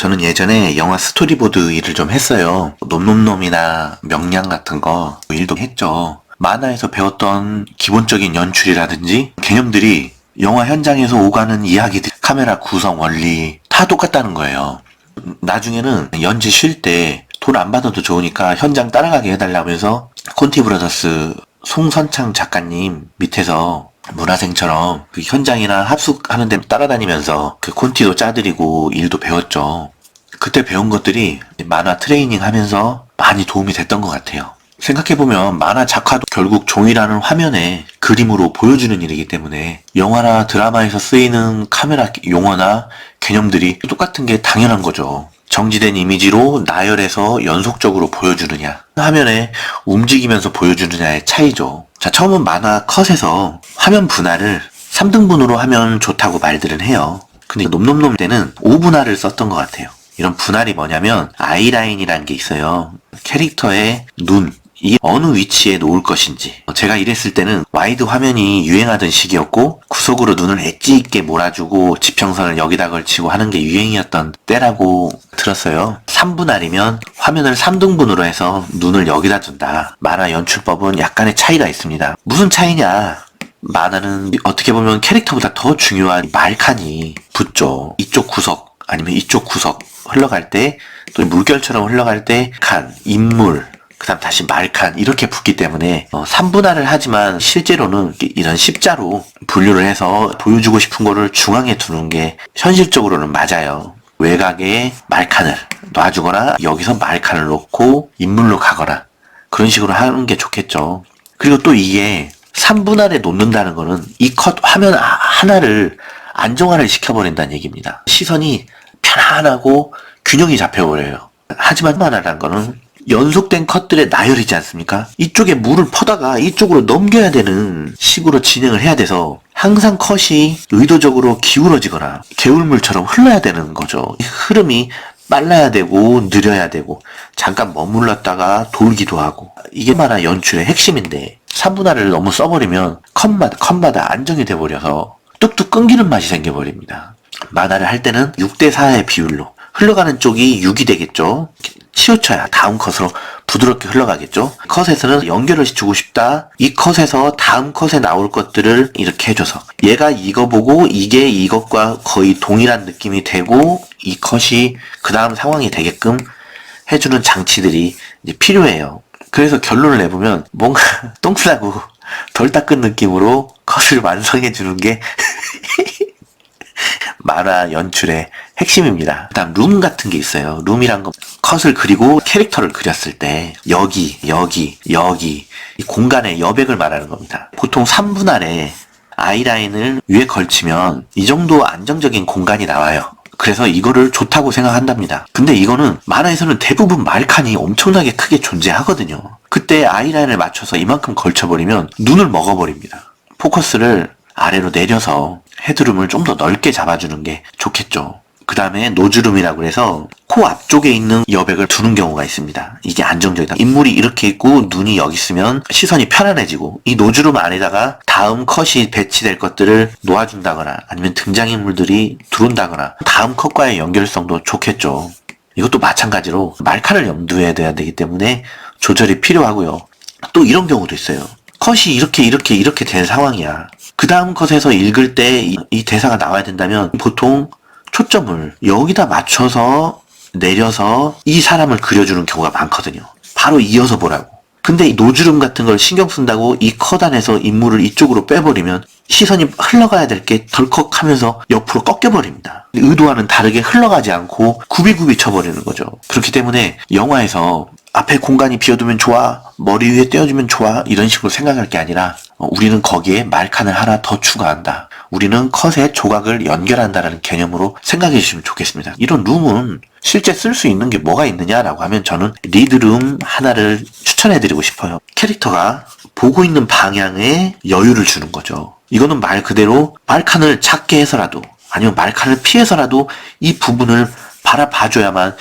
저는 예전에 영화 스토리보드 일을 좀 했어요. 놈놈놈이나 명량 같은 거 일도 했죠. 만화에서 배웠던 기본적인 연출이라든지 개념들이 영화 현장에서 오가는 이야기들, 카메라 구성 원리 다 똑같다는 거예요. 나중에는 연지 쉴 때 돈 안 받아도 좋으니까 현장 따라가게 해달라면서 콘티브라더스 송선창 작가님 밑에서 문화생처럼 그 현장이나 합숙하는 데 따라다니면서 그 콘티도 짜드리고 일도 배웠죠. 그때 배운 것들이 만화 트레이닝 하면서 많이 도움이 됐던 것 같아요. 생각해보면 만화 작화도 결국 종이라는 화면에 그림으로 보여주는 일이기 때문에 영화나 드라마에서 쓰이는 카메라 용어나 개념들이 똑같은 게 당연한 거죠. 정지된 이미지로 나열해서 연속적으로 보여주느냐, 화면에 움직이면서 보여주느냐의 차이죠. 자, 처음은 만화 컷에서 화면 분할을 3등분으로 하면 좋다고 말들은 해요. 근데 놈놈놈 때는 5분할을 썼던 것 같아요. 이런 분할이 뭐냐면 아이라인이라는 게 있어요. 캐릭터의 눈, 이게 어느 위치에 놓을 것인지. 제가 일했을 때는 와이드 화면이 유행하던 시기였고 구석으로 눈을 엣지 있게 몰아주고 지평선을 여기다 걸치고 하는 게 유행이었던 때라고 들었어요. 3분할이면 화면을 3등분으로 해서 눈을 여기다 둔다. 만화 연출법은 약간의 차이가 있습니다. 무슨 차이냐? 만화는 어떻게 보면 캐릭터보다 더 중요한 말칸이 붙죠. 이쪽 구석 아니면 이쪽 구석 흘러갈 때, 또 물결처럼 흘러갈 때 칸, 인물, 그 다음 다시 말칸 이렇게 붙기 때문에 3분할을 하지만 실제로는 이런 십자로 분류를 해서 보여주고 싶은 거를 중앙에 두는 게 현실적으로는 맞아요. 외곽에 말칸을 놔주거나 여기서 말칸을 놓고 인물로 가거나 그런 식으로 하는 게 좋겠죠. 그리고 또 이게 3분할에 놓는다는 거는 이 컷 화면 하나를 안정화를 시켜버린다는 얘기입니다. 시선이 편안하고 균형이 잡혀버려요. 하지만 만화라는 거는 연속된 컷들의 나열이지 않습니까? 이쪽에 물을 퍼다가 이쪽으로 넘겨야 되는 식으로 진행을 해야 돼서 항상 컷이 의도적으로 기울어지거나 개울물처럼 흘러야 되는 거죠. 흐름이 빨라야 되고 느려야 되고 잠깐 머물렀다가 돌기도 하고, 이게 만화 연출의 핵심인데 3분할을 너무 써버리면 컷마다 안정이 돼버려서 뚝뚝 끊기는 맛이 생겨버립니다. 만화를 할 때는 6대4의 비율로 흘러가는 쪽이 6이 되겠죠. 치우쳐야 다음 컷으로 부드럽게 흘러가겠죠. 컷에서는 연결을 주고 싶다. 이 컷에서 다음 컷에 나올 것들을 이렇게 해줘서 얘가 이거 보고 이게 이것과 거의 동일한 느낌이 되고 이 컷이 그 다음 상황이 되게끔 해주는 장치들이 이제 필요해요. 그래서 결론을 내보면 뭔가 똥싸고 덜 닦은 느낌으로 컷을 완성해주는 게 만화 연출의 핵심입니다. 그 다음 룸 같은 게 있어요. 룸이란 건 컷을 그리고 캐릭터를 그렸을 때 여기 이 공간의 여백을 말하는 겁니다. 보통 3분할에 아이라인을 위에 걸치면 이 정도 안정적인 공간이 나와요. 그래서 이거를 좋다고 생각한답니다. 근데 이거는 만화에서는 대부분 말칸이 엄청나게 크게 존재하거든요. 그때 아이라인을 맞춰서 이만큼 걸쳐버리면 눈을 먹어버립니다. 포커스를 아래로 내려서 헤드룸을 좀 더 넓게 잡아주는 게 좋겠죠. 그 다음에 노즈룸이라고 해서 코 앞쪽에 있는 여백을 두는 경우가 있습니다. 이게 안정적이다. 인물이 이렇게 있고 눈이 여기 있으면 시선이 편안해지고, 이 노즈룸 안에다가 다음 컷이 배치될 것들을 놓아준다거나 아니면 등장인물들이 들어온다거나 다음 컷과의 연결성도 좋겠죠. 이것도 마찬가지로 말칸을 염두에 둬야 되기 때문에 조절이 필요하고요. 또 이런 경우도 있어요. 컷이 이렇게 된 상황이야. 그 다음 컷에서 읽을 때 이 대사가 나와야 된다면 보통 초점을 여기다 맞춰서 내려서 이 사람을 그려주는 경우가 많거든요. 바로 이어서 보라고. 근데 이 노즈룸 같은 걸 신경 쓴다고 이 컷 안에서 인물을 이쪽으로 빼버리면 시선이 흘러가야 될 게 덜컥하면서 옆으로 꺾여버립니다. 의도와는 다르게 흘러가지 않고 굽이굽이 쳐버리는 거죠. 그렇기 때문에 영화에서 앞에 공간이 비어두면 좋아, 머리 위에 떼어주면 좋아, 이런 식으로 생각할 게 아니라 우리는 거기에 말칸을 하나 더 추가한다. 우리는 컷에 조각을 연결한다라는 개념으로 생각해 주시면 좋겠습니다. 이런 룸은 실제 쓸 수 있는 게 뭐가 있느냐라고 하면 저는 리드룸 하나를 추천해드리고 싶어요. 캐릭터가 보고 있는 방향에 여유를 주는 거죠. 이거는 말 그대로 말칸을 작게 해서라도 아니면 말칸을 피해서라도 이 부분을 바라봐줘야만,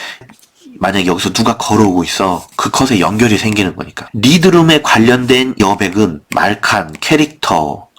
만약에 여기서 누가 걸어오고 있어, 그 컷에 연결이 생기는 거니까. 리드룸에 관련된 여백은 말칸, 캐릭터보다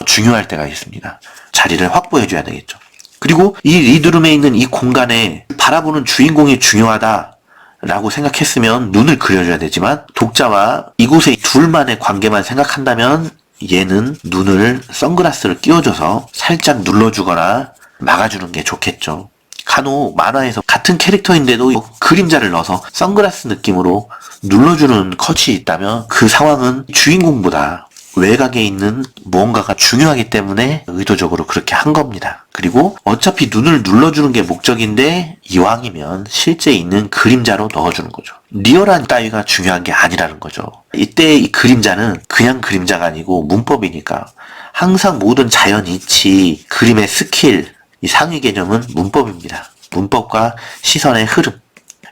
중요할 때가 있습니다. 자리를 확보해줘야 되겠죠. 그리고 이 리드룸에 있는 이 공간에 바라보는 주인공이 중요하다라고 생각했으면 눈을 그려줘야 되지만 독자와 이곳의 둘만의 관계만 생각한다면 얘는 눈을 선글라스를 끼워줘서 살짝 눌러주거나 막아주는 게 좋겠죠. 간혹 만화에서 같은 캐릭터인데도 그림자를 넣어서 선글라스 느낌으로 눌러주는 컷이 있다면 그 상황은 주인공보다 외곽에 있는 무언가가 중요하기 때문에 의도적으로 그렇게 한 겁니다. 그리고 어차피 눈을 눌러주는 게 목적인데 이왕이면 실제 있는 그림자로 넣어주는 거죠. 리얼한 따위가 중요한 게 아니라는 거죠. 이때 이 그림자는 그냥 그림자가 아니고 문법이니까 항상 모든 자연 이치, 그림의 스킬, 이 상위 개념은 문법입니다. 문법과 시선의 흐름,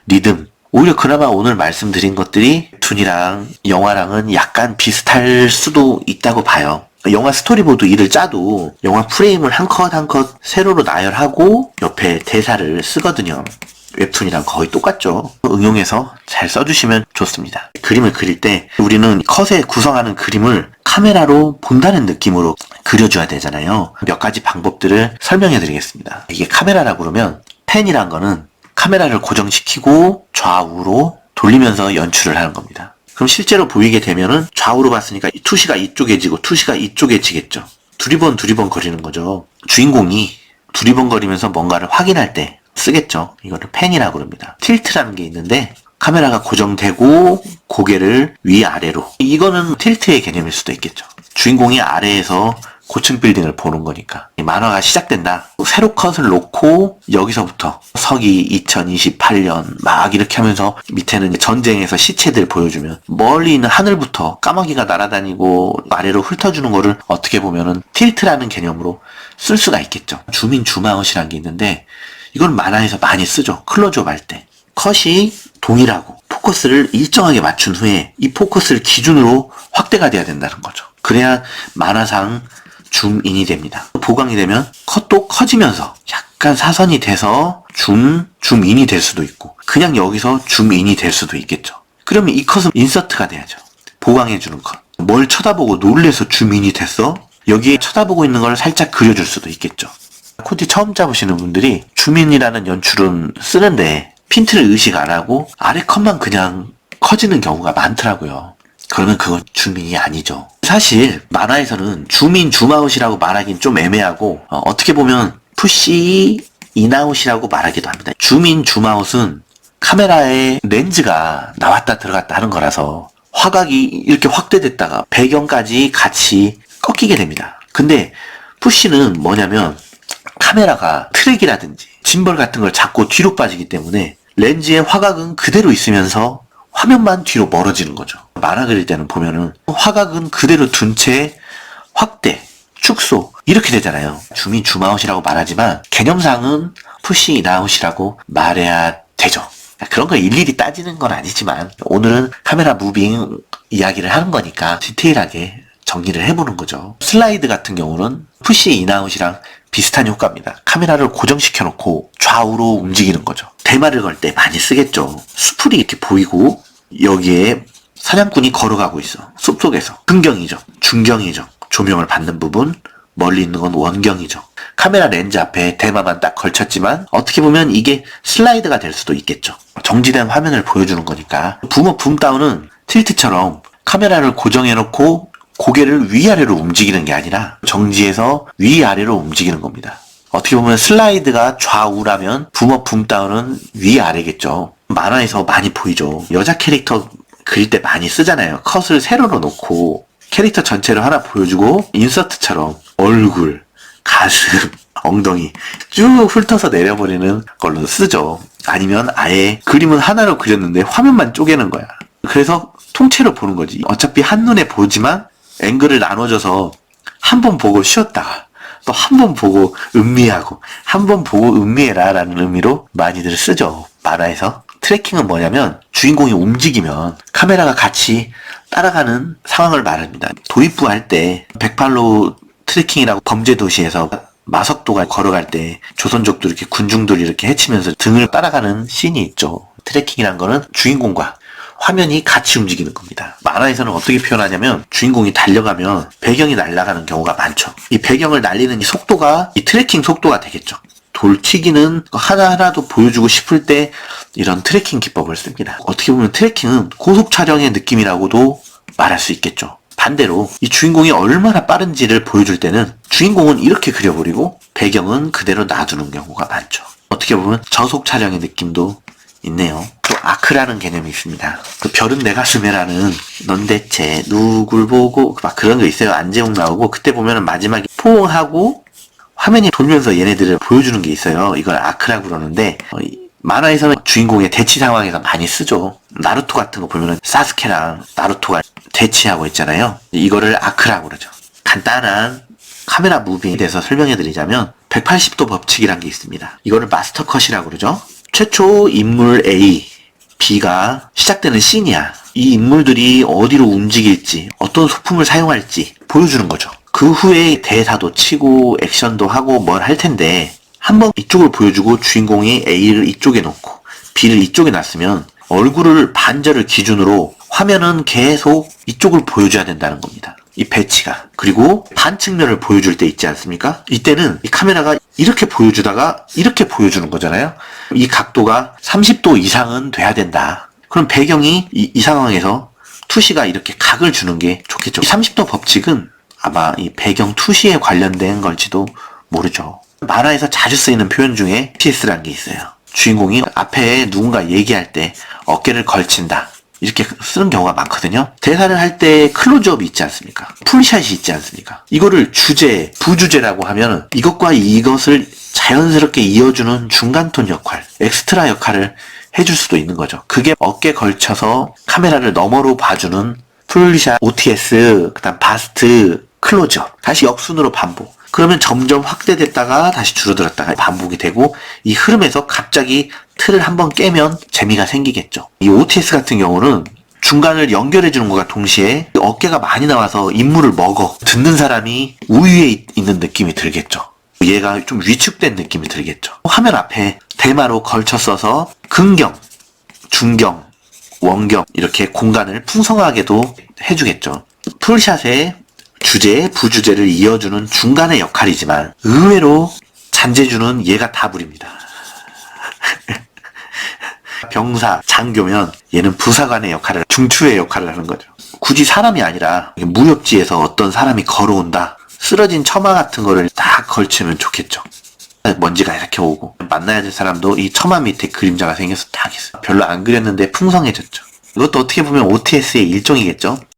리듬, 오히려 그나마 오늘 말씀드린 것들이 웹툰이랑 영화랑은 약간 비슷할 수도 있다고 봐요. 영화 스토리보드 일을 짜도 영화 프레임을 한 컷 한 컷 세로로 나열하고 옆에 대사를 쓰거든요. 웹툰이랑 거의 똑같죠. 응용해서 잘 써주시면 좋습니다. 그림을 그릴 때 우리는 컷에 구성하는 그림을 카메라로 본다는 느낌으로 그려줘야 되잖아요. 몇 가지 방법들을 설명해 드리겠습니다. 이게 카메라라고 그러면 펜이란 거는 카메라를 고정시키고 좌우로 돌리면서 연출을 하는 겁니다. 그럼 실제로 보이게 되면은 좌우로 봤으니까 투시가 이쪽에 지고 투시가 이쪽에 지겠죠. 두리번 거리는 거죠. 주인공이 두리번거리면서 뭔가를 확인할 때 쓰겠죠. 이거를 펜이라고 그럽니다. 틸트라는 게 있는데 카메라가 고정되고 고개를 위아래로, 이거는 틸트의 개념일 수도 있겠죠. 주인공이 아래에서 고층 빌딩을 보는 거니까 만화가 시작된다. 세로 컷을 놓고 여기서부터 서기 2028년 막 이렇게 하면서 밑에는 전쟁에서 시체들 보여주면 멀리 있는 하늘부터 까마귀가 날아다니고 아래로 훑어주는 거를 어떻게 보면은 틸트라는 개념으로 쓸 수가 있겠죠. 줌인 줌아웃이라는 게 있는데 이건 만화에서 많이 쓰죠. 클로즈업 할 때 컷이 동일하고 포커스를 일정하게 맞춘 후에 이 포커스를 기준으로 확대가 돼야 된다는 거죠. 그래야 만화상 줌인이 됩니다. 보강이 되면 컷도 커지면서 약간 사선이 돼서 줌인이 될 수도 있고 그냥 여기서 줌인이 될 수도 있겠죠. 그러면 이 컷은 인서트가 돼야죠. 보강해주는 컷. 뭘 쳐다보고 놀래서 줌인이 됐어? 여기에 쳐다보고 있는 걸 살짝 그려줄 수도 있겠죠. 코디 처음 잡으시는 분들이 줌인이라는 연출은 쓰는데 핀트를 의식 안 하고 아래 컷만 그냥 커지는 경우가 많더라고요. 그러면 그건 줌인이 아니죠. 사실 만화에서는 줌인, 줌아웃이라고 말하긴 좀 애매하고 어떻게 보면 푸시, 인아웃이라고 말하기도 합니다. 줌인, 줌아웃은 카메라에 렌즈가 나왔다 들어갔다 하는 거라서 화각이 이렇게 확대됐다가 배경까지 같이 꺾이게 됩니다. 근데 푸시는 뭐냐면 카메라가 트랙이라든지 짐벌 같은 걸 잡고 뒤로 빠지기 때문에 렌즈의 화각은 그대로 있으면서 화면만 뒤로 멀어지는 거죠. 만화 그릴 때는 보면은 화각은 그대로 둔 채 확대, 축소 이렇게 되잖아요. 줌인, 줌아웃이라고 말하지만 개념상은 푸시, 인아웃이라고 말해야 되죠. 그런 걸 일일이 따지는 건 아니지만 오늘은 카메라 무빙 이야기를 하는 거니까 디테일하게 정리를 해보는 거죠. 슬라이드 같은 경우는 푸시, 인아웃이랑 비슷한 효과입니다. 카메라를 고정시켜 놓고 좌우로 움직이는 거죠. 대마를 걸 때 많이 쓰겠죠. 수풀이 이렇게 보이고 여기에 사냥꾼이 걸어가고 있어. 숲속에서. 흥경이죠. 중경이죠. 조명을 받는 부분. 멀리 있는 건 원경이죠. 카메라 렌즈 앞에 대마만 딱 걸쳤지만 어떻게 보면 이게 슬라이드가 될 수도 있겠죠. 정지된 화면을 보여주는 거니까. 붐업 붐다운은 틸트처럼 카메라를 고정해놓고 고개를 위아래로 움직이는 게 아니라 정지해서 위아래로 움직이는 겁니다. 어떻게 보면 슬라이드가 좌우라면 붐업 붐다운은 위아래겠죠. 만화에서 많이 보이죠. 여자 캐릭터 그릴 때 많이 쓰잖아요. 컷을 세로로 놓고 캐릭터 전체를 하나 보여주고 인서트처럼 얼굴, 가슴, 엉덩이 쭉 훑어서 내려버리는 걸로 쓰죠. 아니면 아예 그림은 하나로 그렸는데 화면만 쪼개는 거야. 그래서 통째로 보는 거지. 어차피 한눈에 보지만 앵글을 나눠줘서 한 번 보고 쉬었다가 또 한 번 보고 음미하고 한 번 보고 음미해라 라는 의미로 많이들 쓰죠. 만화에서. 트래킹은 뭐냐면 주인공이 움직이면 카메라가 같이 따라가는 상황을 말합니다. 도입부 할 때 108로 트래킹이라고 범죄도시에서 마석도가 걸어갈 때 조선족도 이렇게 군중들이 이렇게 헤치면서 등을 따라가는 씬이 있죠. 트래킹이란 거는 주인공과 화면이 같이 움직이는 겁니다. 만화에서는 어떻게 표현하냐면 주인공이 달려가면 배경이 날아가는 경우가 많죠. 이 배경을 날리는 이 속도가 이 트래킹 속도가 되겠죠. 돌치기는 하나하나도 보여주고 싶을 때 이런 트래킹 기법을 씁니다. 어떻게 보면 트래킹은 고속 촬영의 느낌이라고도 말할 수 있겠죠. 반대로 이 주인공이 얼마나 빠른지를 보여줄 때는 주인공은 이렇게 그려버리고 배경은 그대로 놔두는 경우가 많죠. 어떻게 보면 저속 촬영의 느낌도 있네요. 또 아크라는 개념이 있습니다. 그 별은 내 가슴에라는 넌 대체 누굴 보고 막 그런 거 있어요. 안재홍 나오고 그때 보면은 마지막에 포옹하고 화면이 돌면서 얘네들을 보여주는 게 있어요. 이걸 아크라고 그러는데 만화에서는 주인공의 대치 상황에서 많이 쓰죠. 나루토 같은 거 보면은 사스케랑 나루토가 대치하고 있잖아요. 이거를 아크라고 그러죠. 간단한 카메라 무빙에 대해서 설명해 드리자면 180도 법칙이란 게 있습니다. 이거를 마스터 컷이라고 그러죠. 최초 인물 A, B가 시작되는 씬이야. 이 인물들이 어디로 움직일지, 어떤 소품을 사용할지 보여주는 거죠. 그 후에 대사도 치고 액션도 하고 뭘 할 텐데 한번 이쪽을 보여주고 주인공이 A를 이쪽에 놓고 B를 이쪽에 놨으면 얼굴을 반절을 기준으로 화면은 계속 이쪽을 보여줘야 된다는 겁니다. 이 배치가. 그리고 반측면을 보여줄 때 있지 않습니까? 이때는 이 카메라가 이렇게 보여주다가 이렇게 보여주는 거잖아요. 이 각도가 30도 이상은 돼야 된다. 그럼 배경이 이 상황에서 투시가 이렇게 각을 주는 게 좋겠죠. 이 30도 법칙은 아마 이 배경 투시에 관련된 걸지도 모르죠. 만화에서 자주 쓰이는 표현 중에 TS라는 게 있어요. 주인공이 앞에 누군가 얘기할 때 어깨를 걸친다. 이렇게 쓰는 경우가 많거든요. 대사를 할 때 클로즈업이 있지 않습니까? 풀샷이 있지 않습니까? 이거를 주제, 부주제라고 하면 이것과 이것을 자연스럽게 이어주는 중간톤 역할, 엑스트라 역할을 해줄 수도 있는 거죠. 그게 어깨 걸쳐서 카메라를 너머로 봐주는 풀샷, OTS, 그 다음 바스트, 클로즈업, 다시 역순으로 반복. 그러면 점점 확대됐다가 다시 줄어들었다가 반복이 되고 이 흐름에서 갑자기 틀을 한번 깨면 재미가 생기겠죠. 이 OTS 같은 경우는 중간을 연결해주는 것과 동시에 어깨가 많이 나와서 인물을 먹어. 듣는 사람이 우위에 있는 느낌이 들겠죠. 얘가 좀 위축된 느낌이 들겠죠. 화면 앞에 대마로 걸쳐 써서 근경, 중경, 원경 이렇게 공간을 풍성하게도 해주겠죠. 풀샷에 주제, 부주제를 이어주는 중간의 역할이지만 의외로 잔재주는 얘가 다 부립니다. 병사, 장교면 얘는 부사관의 역할을, 중추의 역할을 하는 거죠. 굳이 사람이 아니라 무협지에서 어떤 사람이 걸어온다. 쓰러진 처마 같은 거를 딱 걸치면 좋겠죠. 먼지가 이렇게 오고 만나야 될 사람도 이 처마 밑에 그림자가 생겨서 딱 있어요. 별로 안 그렸는데 풍성해졌죠. 이것도 어떻게 보면 OTS의 일종이겠죠.